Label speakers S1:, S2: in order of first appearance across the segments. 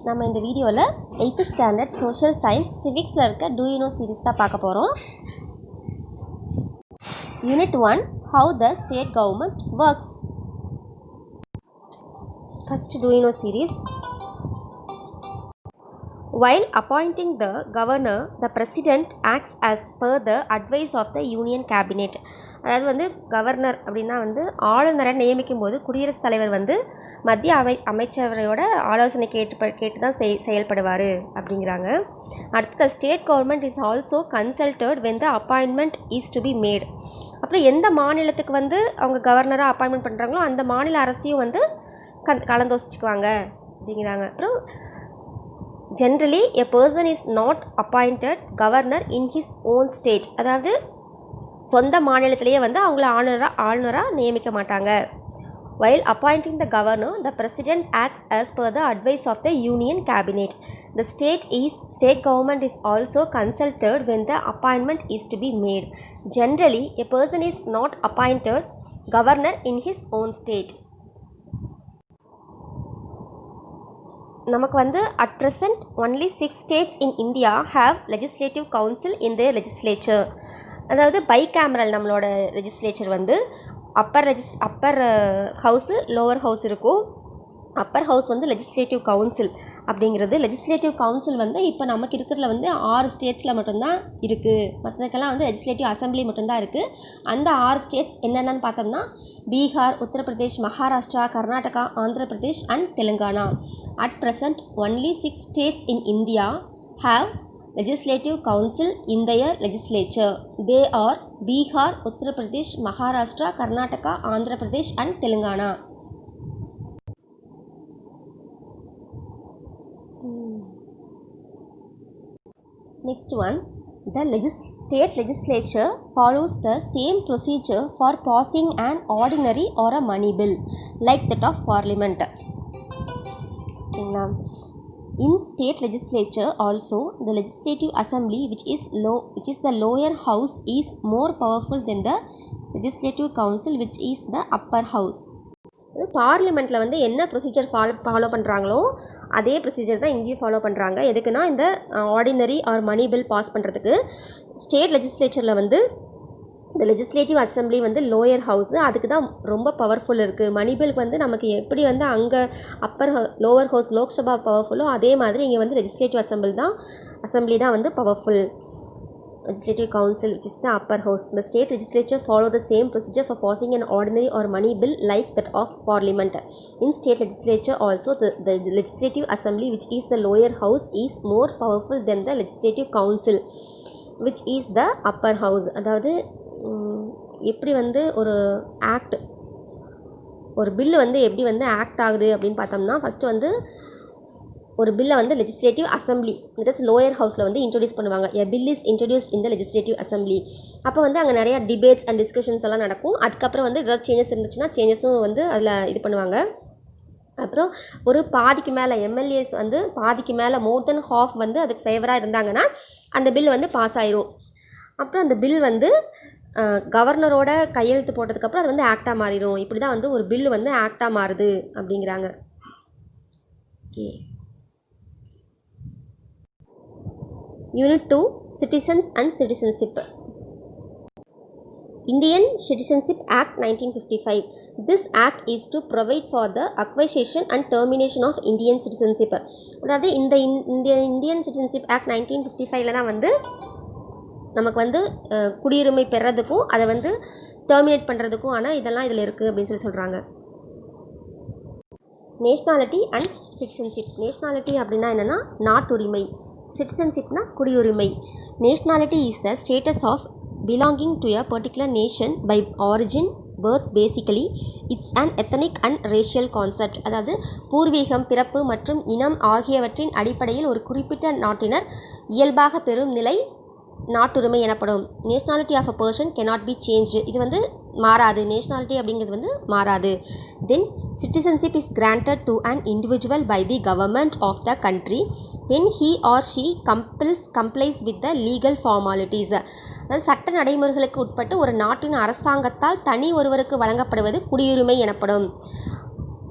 S1: நம்ம இந்த வீடியோவில் 8th ஸ்டாண்டர்ட் சோஷியல் சயின்ஸ் சிவிக்ஸில் இருக்க டூ யூ நோ சீரீஸ் தான் பார்க்க போகிறோம். Unit 1 how the state government works. First do you know series. While appointing the governor, the president acts as per the advice of the union cabinet. அதாவது governor அப்படின்னா ஆளுநரை நியமிக்கும் போது குடியரசுத் தலைவர் மத்திய அமைச்சரவையோட ஆலோசனை கேட்டு தான் செயல்படுவார் அப்படிங்கிறாங்க. அடுத்த state government is also consulted when the appointment is to be made. அப்புறம் எந்த மாநிலத்துக்கு அவங்க கவர்னராக அப்பாயின்மெண்ட் பண்ணுறாங்களோ அந்த மாநில அரசையும் கலந்தோசிச்சுக்குவாங்க அப்படிங்கிறாங்க. அப்புறம் generally a person is not appointed governor in his own state. அதாவது சொந்த மாநிலத்திலேயே அவங்கள ஆளுநராக நியமிக்க மாட்டாங்க. While appointing the governor, the president acts as per the advice of the union cabinet. The state government is also consulted when the appointment is to be made. Generally a person is not appointed governor in his own state. நமக்கு at present only 6 states in India have legislative council in their legislature. அதாவது bicameral நம்மளோட legislature upper house lower house இருக்கும். Upper house legislative council அப்படிங்கிறது. Legislative council இப்போ நமக்கு இருக்கிறதுல 6 ஸ்டேட்ஸில் மட்டும்தான் இருக்குது. மற்றதுக்கெல்லாம் லெஜிஸ்லேட்டிவ் அசம்பிளி மட்டும்தான் இருக்குது. அந்த 6 ஸ்டேட்ஸ் என்னென்னு பார்த்தோம்னா Bihar, Uttar Pradesh, Maharashtra, Karnataka, Andhra Pradesh and Telangana. At present only 6 states in India have legislative council in their legislature. They are Bihar, Uttar Pradesh, Maharashtra, Karnataka, Andhra Pradesh and Telangana. Next one, the state legislature follows the same procedure for passing an ordinary or a money bill like that of parliament. In state legislature also, the legislative assembly which is the lower house is more powerful than the legislative council which is the upper house. பார்லிமெண்ட்டில் என்ன procedure follow பண்ணுறாங்களோ அதே procedure தான் இங்கேயும் follow பண்ணுறாங்க. எதுக்குன்னா இந்த ordinary or money bill pass பண்ணுறதுக்கு ஸ்டேட் லெஜிஸ்லேச்சரில் இந்த லெஜிஸ்லேட்டிவ் அசம்பிளி லோயர் ஹவுஸு அதுக்கு தான் ரொம்ப பவர்ஃபுல் இருக்குது. மணி பில்க்கு நமக்கு எப்படி அங்கே லோவர் ஹவுஸ் லோக்சபா பவர்ஃபுல்லோ அதே மாதிரி இங்கே லெஜிஸ்லேட்டிவ் அசம்பிளி தான் powerful. Legislative council which is the upper house. The state legislature follow the same procedure for passing an ordinary or money bill like that of parliament. In state legislature also the legislative assembly which is the lower house is more powerful than the legislative council which is the upper house. அதாவது எப்படி ஒரு ஒரு bill எப்படி act ஆகுது அப்படின்னு பார்த்தோம்னா first ஒரு பில்லை legislative assembly that is lower ஹவுஸில் இன்ட்ரடியூஸ் பண்ணுவாங்க. எ bill is introduced in the legislative assembly. அப்போ அங்கே நிறையா டிபேட்ஸ் அண்ட் டிஸ்கஷன்ஸ் எல்லாம் நடக்கும். அதுக்கப்புறம் ஏதாவது சேஞ்சஸ் இருந்துச்சுன்னா சேஞ்சஸும் அதில் இது பண்ணுவாங்க. அப்புறம் ஒரு பாதிக்கு மேலே எம்எல்ஏஸ் பாதிக்கு மேலே மோர் தென் ஹாஃப் அதுக்கு ஃபேவராக இருந்தாங்கன்னா அந்த பில் பாஸ் ஆயிரும். அப்புறம் அந்த பில் கவர்னரோட கையெழுத்து போட்டதுக்கப்புறம் அது ஆக்டாக மாறிடும். இப்படி தான் ஒரு பில்லு ஆக்டாக மாறுது அப்படிங்கிறாங்க. Okay. Unit 2 Citizens and Citizenship. Indian Citizenship Act 1955. This act is to provide for the acquisition and termination of Indian citizenship. அதாவது இந்த இந்தியன் சிட்டிசன்ஷிப் ஆக்ட் 1955 தான் நமக்கு குடியுரிமை பெறதுக்கும் அதை டெர்மினேட் பண்ணுறதுக்கும் ஆனால் இதெல்லாம் இதில் இருக்குது அப்படின்னு சொல்கிறாங்க. Nationality and citizenship. நேஷ்னாலிட்டி அப்படின்னா என்னென்னா நாட்டுரிமை. சிட்டிசன்ஷிப்னா குடியுரிமை. Nationality is the status of belonging to a particular nation by origin birth. Basically it's an ethnic and racial concept. அதாவது பூர்வீகம், பிறப்பு மற்றும் இனம் ஆகியவற்றின் அடிப்படையில் ஒரு குறிப்பிட்ட நாட்டினர் இயல்பாக பெறும் நிலை நாட்டுரிமை எனப்படும். Nationality of a person cannot be changed. இது மாறாது. நேஷ்னாலிட்டி அப்படிங்கிறது மாறாது. Then citizenship is granted to an individual by the government of the country when he or she complies with the legal formalities. அதாவது சட்ட நடைமுறைகளுக்கு உட்பட்டு ஒரு நாட்டின் அரசாங்கத்தால் தனி ஒருவருக்கு வழங்கப்படுவது குடியுரிமை எனப்படும்.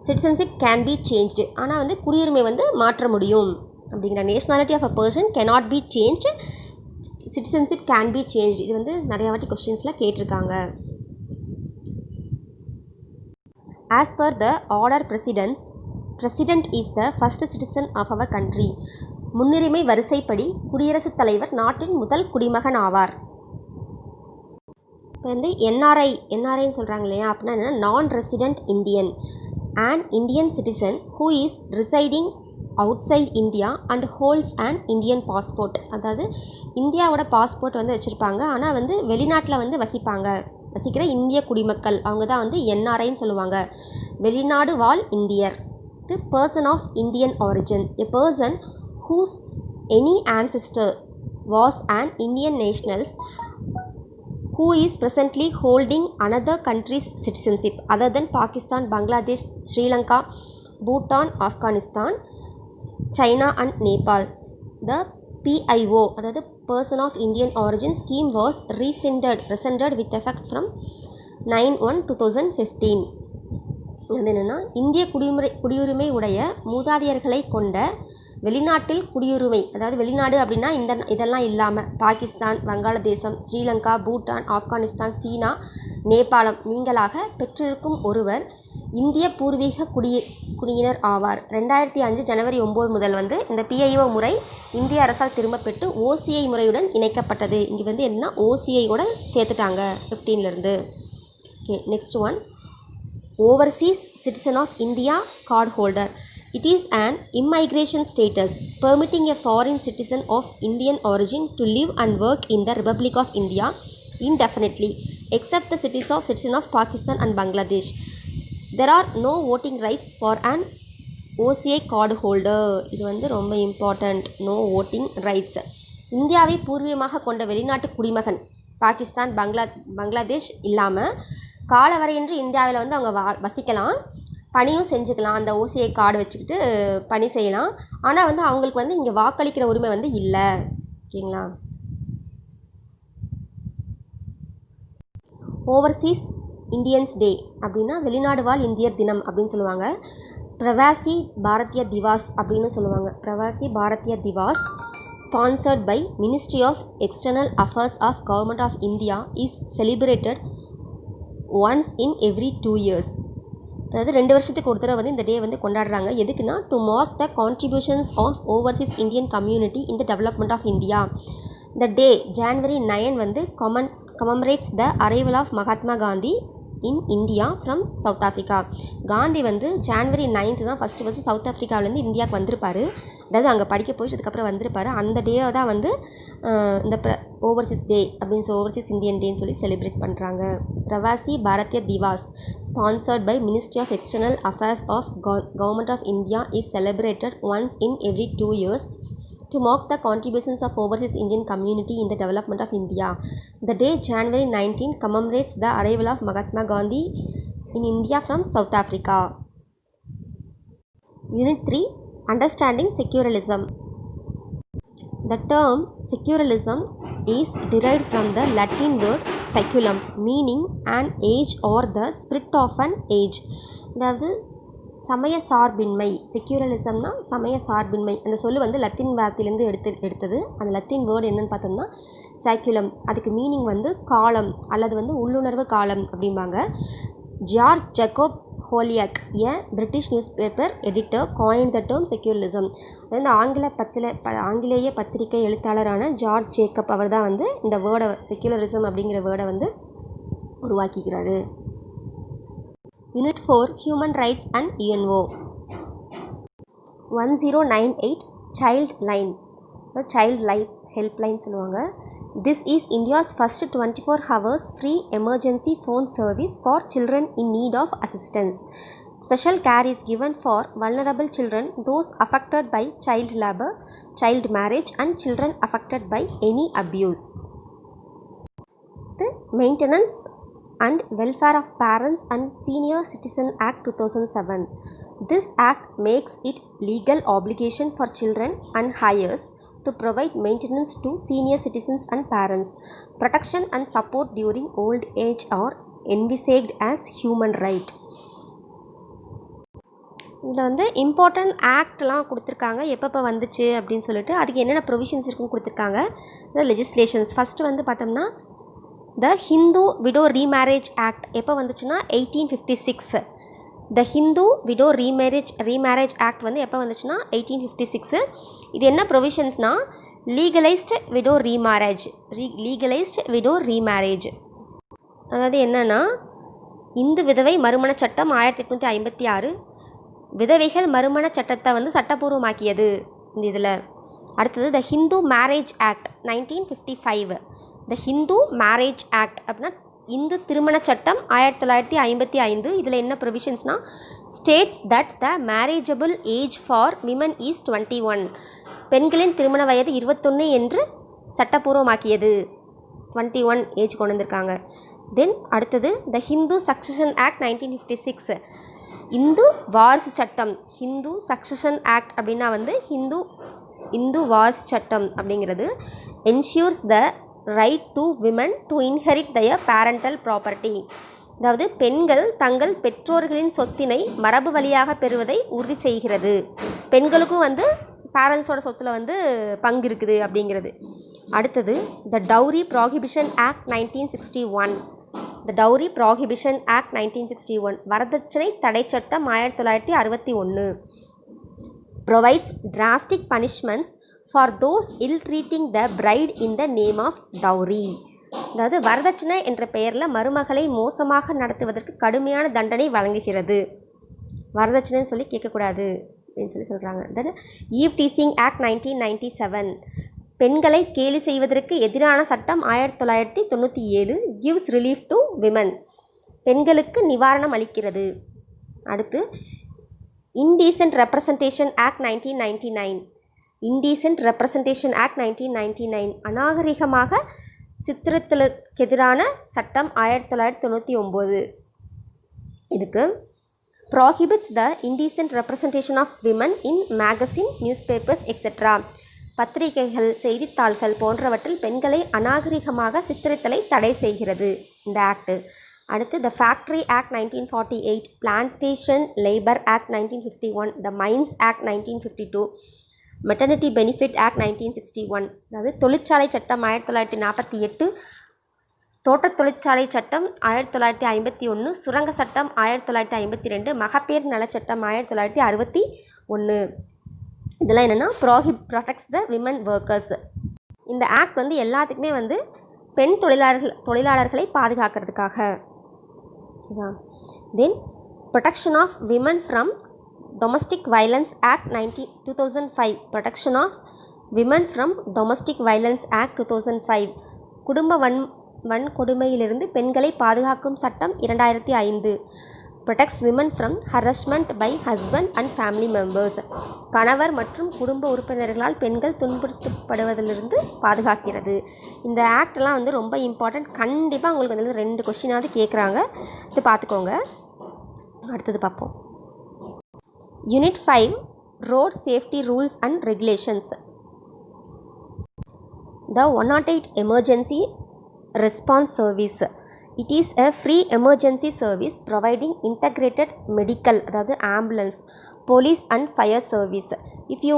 S1: சிட்டிசன்ஷிப் கேன் பி சேஞ்ச்டு, ஆனால் வந்து குடியுரிமை வந்து மாற்ற முடியும் அப்படிங்கிற. Nationality of a person cannot be changed, citizenship can be change. இது வந்து நிறையா வாட்டி கொஸ்டின்ஸில் கேட்டிருக்காங்க. As per the order president is the first citizen of our country. முன்னுரிமை வரிசைப்படி குடியரசுத் தலைவர் நாட்டின் முதல் குடிமகன் ஆவார். இப்போ வந்து என்ஆர்ஐன்னு சொல்கிறாங்க இல்லையா, அப்படின்னா என்னென்னா நான் resident Indian, and Indian citizen who is residing outside India and holds and Indian passport. அதாவது இந்தியாவோட பாஸ்போர்ட் வந்து வச்சுருப்பாங்க, ஆனால் வந்து வெளிநாட்டில் வந்து வசிக்கிற இந்திய குடிமக்கள், அவங்க தான் வந்து என்ஆர்ஐன்னு சொல்லுவாங்க. வெளிநாடு வாழ் இந்தியர். The person of Indian origin, a person whose any ancestor was an Indian national who is presently holding another country's citizenship other than Pakistan, Bangladesh, Sri Lanka, Bhutan, Afghanistan, China and Nepal. The PIO, அதாவது person of Indian origin scheme was rescinded with effect from 9/1/2015. அது என்னென்னா, இந்திய குடியுரிமை உடைய மூதாதையர்களை கொண்ட வெளிநாட்டில் குடியுரிமை, அதாவது வெளிநாடு அப்படின்னா இதெல்லாம் இல்லாமல் பாகிஸ்தான், வங்காளதேசம், ஸ்ரீலங்கா, பூட்டான், ஆப்கானிஸ்தான், சீனா, நேபாளம் நீங்களாக பெற்றிருக்கும் ஒருவர் இந்திய பூர்வீக குடியினர் ஆவார். 2005 ஜனவரி 9 முதல் வந்து இந்த PIO முறை இந்திய அரசால் திரும்ப பெற்று OCI முறையுடன் இணைக்கப்பட்டது. இங்கே வந்து என்ன OCIயோட சேர்த்துட்டாங்க 15லேருந்து. Okay, next one, overseas citizen of India card holder. It is an immigration status permitting a foreign citizen of Indian origin to live and work in the Republic of India indefinitely, except the citizen of Pakistan and Bangladesh. There are no voting rights for an OCI card holder. இது வந்து ரொம்ப important. No voting rights. இந்தியாவை பூர்வீகமாக கொண்ட வெளிநாட்டு குடிமகன் பாகிஸ்தான், பங்களாதேஷ் இல்லாமல் காலவரையின்றி இந்தியாவில் வந்து அவங்க வசிக்கலாம், பணியும் செஞ்சுக்கலாம். அந்த OCI கார்டு வச்சுக்கிட்டு பணி செய்யலாம். ஆனால் வந்து அவங்களுக்கு வந்து இங்கே வாக்களிக்கிற உரிமை வந்து இல்லை. ஓகேங்களா. ஓவர்சீஸ் இந்தியன்ஸ் டே அப்படின்னா வெளிநாடு வாழ் இந்தியர் தினம் அப்படின்னு சொல்லுவாங்க. பிரவாசி பாரதிய திவாஸ் அப்படின்னு சொல்லுவாங்க. Pravasi Bharatiya Diwas sponsored by Ministry of External Affairs of Government of India is celebrated once in every 2 years. அதாவது 2 வருஷத்துக்கு ஒரு தடவை வந்து இந்த டே வந்து கொண்டாடுறாங்க. எதுக்குன்னா, to mark the contributions of overseas Indian community in the development of India. இந்த டே January 9 வந்து commemorates the arrival of Mahatma Gandhi in India from South Africa. Gandhi வந்து January 9 தான் ஃபஸ்ட்டு சவுத் ஆஃப்ரிக்காவிலேருந்து இந்தியாவுக்கு வந்திருப்பார். அதாவது அங்கே படிக்க போயிட்டு அதுக்கப்புறம் வந்திருப்பார். அந்த டேவை தான் வந்து இந்த ஓவர்சீஸ் டே அப்படின்னு ஓவர்சீஸ் இந்தியன் டேன்னு சொல்லி செலிப்ரேட் பண்ணுறாங்க. Pravasi Bharatiya Diwas sponsored by Ministry of External Affairs of Government of India is celebrated once in every 2 years to mark the contributions of overseas Indian community in the development of India. The day January 19 commemorates the arrival of Mahatma Gandhi in India from South Africa. Unit 3, Understanding Secularism. The term secularism is derived from the Latin word seculum, meaning an age or the spirit of an age. அதாவது சமய சார்பின்மை. செக்யூரலிசம்னா சமய சார்பின்மை. அந்த சொல்லு வந்து Latin வார்த்தையிலேருந்து எடுத்தது. அந்த Latin word என்னன்னு பார்த்தோம்னா சேக்குலம். அதுக்கு மீனிங் வந்து காலம் அல்லது வந்து உள்ளுணர்வு காலம் அப்படிம்பாங்க. George Jacob Holyoake, a British newspaper editor, coin the term secularism. வந்து ஆங்கிலேய பத்திரிகை எழுத்தாளரான ஜார்ஜ் ஜேக்கப் அவர் தான் வந்து இந்த வேர்டை செக்யூலரிசம் அப்படிங்கிற வேர்டை வந்து உருவாக்கிக்கிறாரு. Unit 4, Human Rights and UNO. 1098 Child Line, Child Life Helpline சொல்லுவாங்க. This is India's first 24 hours free emergency phone service for children in need of assistance. Special care is given for vulnerable children, those affected by child labor, child marriage and children affected by any abuse. The Maintenance and Welfare of Parents and Senior Citizen Act 2007. This act makes it legal obligation for children and heirs to provide maintenance to senior citizens and parents. Protection and support during old age are envisaged as human right. இதில் வந்து important ஆக்ட்லாம் கொடுத்துருக்காங்க, எப்பப்போ வந்துச்சு அப்படின்னு சொல்லிட்டு, அதுக்கு என்னென்ன provisions இருக்குன்னு கொடுத்துருக்காங்க. இந்த லெஜிஸ்லேஷன்ஸ் ஃபஸ்ட்டு வந்து பார்த்தோம்னா த ஹிந்து விடோ ரீமேரேஜ் ஆக்ட் எப்போ வந்துச்சுன்னா 1856. த ஹிந்து விடோ ரீமேரேஜ் ஆக்ட் வந்து எப்போ வந்துச்சுன்னா 1856. இது என்ன ப்ரொவிஷன்ஸ்னால் லீகலைஸ்டு விடோ ரீமேரேஜ். அதாவது என்னென்னா இந்து விதவை மறுமண சட்டம் 1856 விதவைகள் மறுமண சட்டத்தை வந்து சட்டப்பூர்வமாக்கியது இந்த இதில். அடுத்தது the Hindu marriage act 1955. The Hindu marriage act அப்படின்னா இந்து திருமண சட்டம் 1955. இதில் என்ன ப்ரொவிஷன்ஸ்னால் states that the marriageable age for women is 21. பெண்களின் திருமண வயது 21 என்று சட்டப்பூர்வமாக்கியது. 21 ஏஜ் கொண்டு வந்திருக்காங்க. தென் அடுத்தது the Hindu succession act 1956. Hindu வாரிசு சட்டம். ஹிந்து சக்சஷன் ஆக்ட் அப்படின்னா வந்து இந்து வாரிசு சட்டம் அப்படிங்கிறது ensures the right to women to inherit their parental property. அதாவது பெண்கள் தங்கள் பெற்றோர்களின் சொத்தினை மரபு வழியாக பெறுவதை உறுதி செய்கிறது. பெண்களுக்கும் வந்து பேரண்ட்ஸோட சொத்தில் வந்து பங்கு இருக்குது அப்படிங்கிறது. அடுத்தது the dowry prohibition act 1961. The dowry prohibition act 1961 வரதட்சணை தடை சட்டம் 1961 provides drastic punishments for those ill treating the bride in the name of dowry. அதாவது வரதட்சணை என்ற பெயரில் மருமகளை மோசமாக நடத்துவதற்கு கடுமையான தண்டனை வழங்குகிறது. வரதட்சணைன்னு சொல்லி கேட்கக்கூடாது அப்படின்னு சொல்லி சொல்கிறாங்க. அதாவது ஈவ் டீசிங் ஆக்ட் 1997 பெண்களை கேலி செய்வதற்கு எதிரான சட்டம் 1997 கிவ்ஸ் ரிலீஃப் டு விமன். பெண்களுக்கு நிவாரணம் அளிக்கிறது. அடுத்து indecent representation act 1999. Indecent representation act 1999 அநாகரிகமாக சித்திரத்துக்கு எதிரான சட்டம் 1999. இதுக்கு prohibits the indecent representation of women in magazine newspapers etcetera. பத்திரிகைகள் செய்தித்தாள்கள் போன்றவற்றில் பெண்களை அநாகரிகமாக சித்தரித்தலை தடை செய்கிறது இந்த ஆக்டு. அடுத்து the factory act 1948, plantation labour act 1951, the mines act 1952, maternity benefit act 1961. அதாவது தொழிற்சாலை சட்டம் 1948, தோட்டத் தொழிற்சாலை சட்டம் 1951, சுரங்க சட்டம் 1952, மகப்பேறு நலச்சட்டம் 1961. இதெல்லாம் என்னென்னா ப்ரொடெக்ட்ஸ் த விமன் ஒர்க்கர்ஸ். இந்த ஆக்ட் வந்து எல்லாத்துக்குமே வந்து பெண் தொழிலாளர்களை பாதுகாக்கிறதுக்காக. Then protection of women from domestic violence act 2005. Protection of women from domestic violence act 2005 குடும்ப வன்கொடுமையிலிருந்து பெண்களை பாதுகாக்கும் சட்டம் 2005. protects women from harassment by husband and family members. கணவர் மற்றும் குடும்ப உறுப்பினர்களால் பெண்கள் துன்புறுத்தப்படுவதிலிருந்து பாதுகாக்கிறது. இந்த ஆக்ட்லாம் வந்து ரொம்ப இம்பார்ட்டண்ட். கண்டிப்பாக உங்களுக்கு வந்து 2 கொஸ்டினாவது கேட்குறாங்க. இது பார்த்துக்கோங்க. அடுத்தது பார்ப்போம். Unit 5 road safety rules and regulations. The 108 emergency response service. It is a free emergency service providing integrated medical, அதாவது ambulance, police and fire service. If you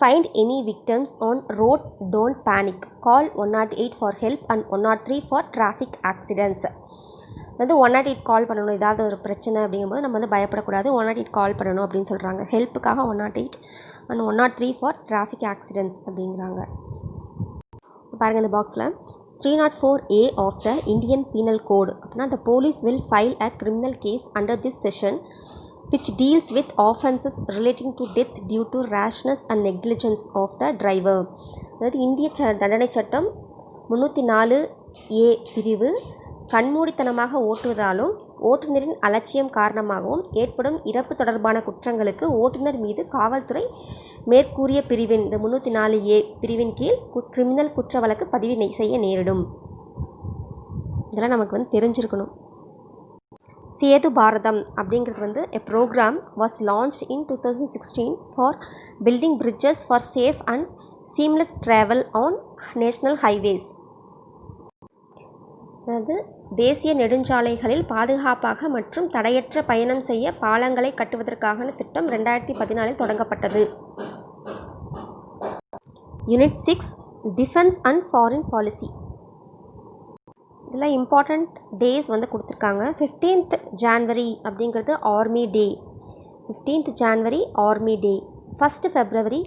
S1: find any victims on road, don't panic. Call 108 for help and 103 for traffic accidents. அதாவது 108 கால் பண்ணணும். ஏதாவது ஒரு பிரச்சனை அப்படிங்கும்போது நம்ம வந்து பயப்படக்கூடாது. 108 கால் பண்ணணும் அப்படின்னு சொல்கிறாங்க. ஹெல்ப்புக்காக 108 and 103 ஃபார் டிராஃபிக் ஆக்சிடென்ட்ஸ் அப்படிங்கிறாங்க. பாருங்கள் இந்த பாக்ஸில் 304A of the Indian penal code அப்படின்னா the police will file a criminal case under this section which deals with offences relating to death due to rashness and negligence of the driver. அதாவது இந்திய தண்டனை சட்டம் 304A பிரிவு கண்மூடித்தனமாக ஓட்டுவதாலும் ஓட்டுநரின் அலட்சியம் காரணமாகவும் ஏற்படும் இறப்பு தொடர்பான குற்றங்களுக்கு ஓட்டுநர் மீது காவல்துறை மேற்கூறிய பிரிவின் இந்த 304A பிரிவின் கீழ் கிரிமினல் குற்ற வழக்கு பதிவு செய்ய நேரிடும். இதெல்லாம் நமக்கு வந்து தெரிஞ்சிருக்கணும். சேது பாரதம் அப்படிங்கிறது வந்து a program was launched in 2016 for building bridges for safe and seamless travel on national highways. அதாவது தேசிய நெடுஞ்சாலைகளில் பாதுகாப்பாக மற்றும் தடையற்ற பயணம் செய்ய பாலங்களை கட்டுவதற்கான திட்டம் 2014 தொடங்கப்பட்டது. Unit 6 defence and foreign policy. இதில் இம்பார்ட்டண்ட் டேஸ் வந்து கொடுத்துருக்காங்க. 15th January அப்படிங்கிறது army day. 15th January army day. 1st February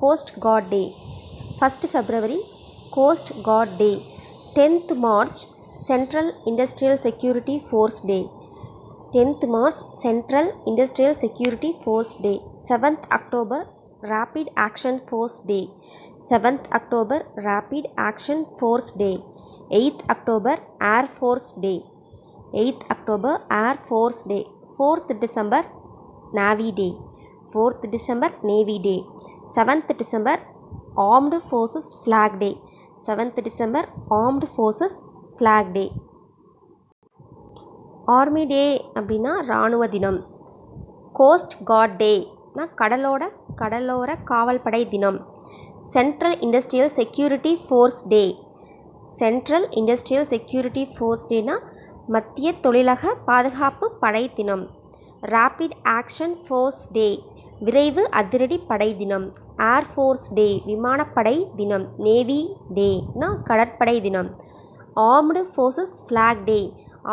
S1: coast guard day. 1st February coast guard day. 10th March central industrial security force day. 10th March central industrial security force day. 7th October rapid action force day. 7th October rapid action force day. 8th October air force day. 8th October air force டே. 4th December navy day. 4th December navy day. 7th December armed forces flag day. 7th December armed forces flag day. Army day அப்படின்னா இராணுவ தினம். Coast guard டேனா கடலோர காவல்படை தினம். Central industrial security force day. Central industrial security force டேனா மத்திய தொழிலக பாதுகாப்பு படை தினம். ரேபிட் ஆக்ஷன் ஃபோர்ஸ் டே விரைவு அதிரடி படை தினம். ஏர் ஃபோர்ஸ் டே விமானப்படை தினம். நேவி டேனா கடற்படை தினம். ஆர்ம்டு ஃபோர்ஸஸ் ஃப்ளாக் டே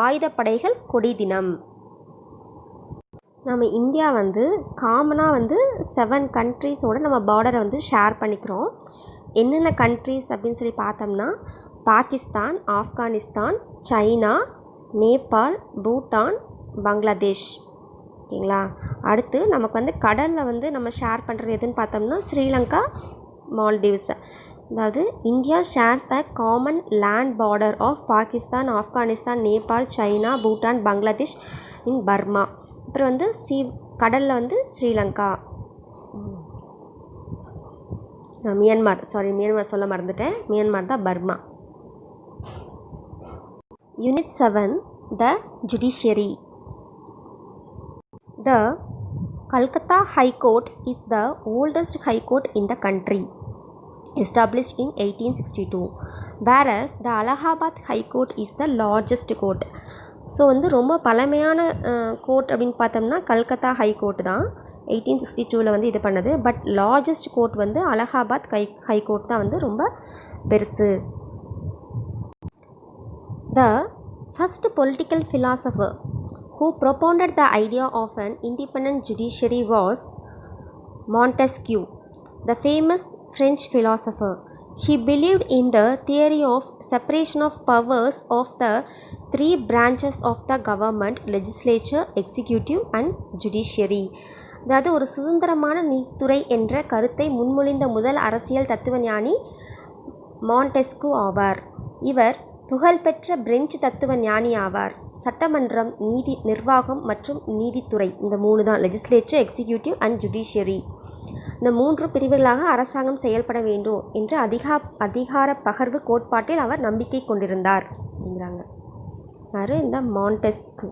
S1: ஆயுதப்படைகள் கொடி தினம். நம்ம இந்தியா வந்து காமனாக வந்து 7 கண்ட்ரீஸோடு நம்ம பார்டரை வந்து ஷேர் பண்ணிக்கிறோம். என்னென்ன கண்ட்ரீஸ் அப்படின்னு சொல்லி பார்த்தோம்னா பாகிஸ்தான், ஆப்கானிஸ்தான், சைனா, நேபாள், பூட்டான், பங்களாதேஷ். ஓகேங்களா. அடுத்து நமக்கு வந்து கடலில் வந்து நம்ம ஷேர் பண்ணுறது எதுன்னு பார்த்தோம்னா ஸ்ரீலங்கா, மால்டீவ்ஸ். அதாவது India shares a common land border of Pakistan, Afghanistan, Nepal, China, Bhutan, Bangladesh in Burma. அப்புறம் வந்து கடலில் வந்து ஸ்ரீலங்கா, மியான்மர் சொல்ல மறந்துட்டேன். மியான்மர் தான் Burma. Unit 7 the judiciary. The Calcutta High Court is the oldest high court in the country, established in 1862, whereas the Allahabad High Court is the largest court. So வந்து ரொம்ப பழமையான கோர்ட் அப்படின்னு பார்த்தோம்னா Calcutta high court தான் 1862 வந்து இது பண்ணது. But largest court வந்து அலகாபாத் ஹை கோர்ட் தான் வந்து ரொம்ப பெருசு. The first political philosopher who propounded the idea of an independent judiciary was Montesquieu, the famous French philosopher. He believed in the theory of separation of powers of the 3 branches of the government: legislature, executive and judiciary. அதாவது ஒரு சுதந்திரமான நீதித்துறை என்ற கருத்தை முன்மொழிந்த முதல் அரசியல் தத்துவ ஞானி மாண்டெஸ்கு ஆவார். இவர் புகழ்பெற்ற பிரெஞ்சு தத்துவ ஞானி ஆவார். சட்டமன்றம், நீதி நிர்வாகம் மற்றும் நீதித்துறை, இந்த 3 தான், லெஜிஸ்லேச்சர், எக்ஸிக்யூட்டிவ் அண்ட் ஜுடிஷியரி. இந்த 3 பிரிவுகளாக அரசாங்கம் செயல்பட வேண்டும் என்ற அதிகார பகிர்வு கோட்பாட்டில் அவர் நம்பிக்கை கொண்டிருந்தார் அப்படிங்கிறாங்க. யார்? இந்த மாண்டெஸ்கு.